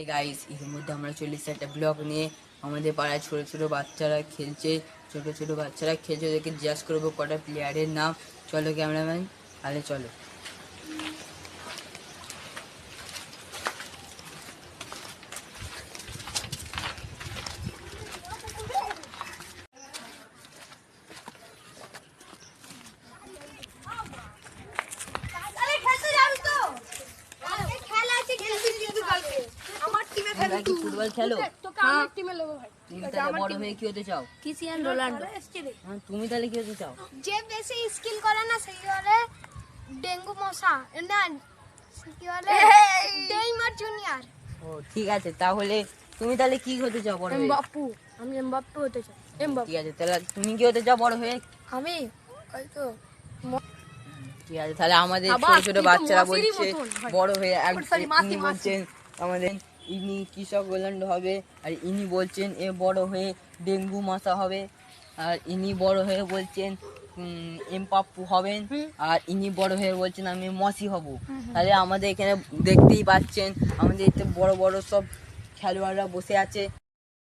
এই গাইস এর মধ্যে আমরা চলে এসেছি একটা ব্লগ নিয়ে। আমাদের পাড়ায় ছোট ছোট বাচ্চারা খেলছে, ওদেরকে জিজ্ঞাসা করবো কটা প্লেয়ারের নাম। চলো ক্যামেরাম্যান, তাহলে চলো। ফুটবল খেলো? বড় হয়ে কি হতে চাও? Cristiano Ronaldo. তুমি তাহলে কি হতে চাও? যে বেশি স্কিল করে না সেই হলে ডেঙ্গু মশা না কি বলে নেইমার জুনিয়র। ও ঠিক আছে, তাহলে তুমি তাহলে কি হতে চাও বড় হয়ে? এমবাপ্পে। আমি এমবাপ্পে হতে চাই। এমবাপ্পে। ঠিক আছে, তাহলে তুমি কি হতে চাও বড় হয়ে? আমি হয়তো ঠিক আছে, তাহলে আমাদের ছোট ছোট বাচ্চারা বলছে বড় হয়ে ইনি বলছেন আমাদের ইনি কৃষক রোনাল্ডো হবে, আর ইনি বলছেন এ বড় হয়ে ডেঙ্গু মশা হবে, আর ইনি বড় হয়ে বলছেন এমবাপ্পে হবেন, আর ইনি বড় হয়ে বলছেন আমি মেসি হব। তাহলে আমাদের এখানে দেখতেই পাচ্ছেন আমাদের এতে বড় বড় সব খেলোয়াড়রা বসে আছে।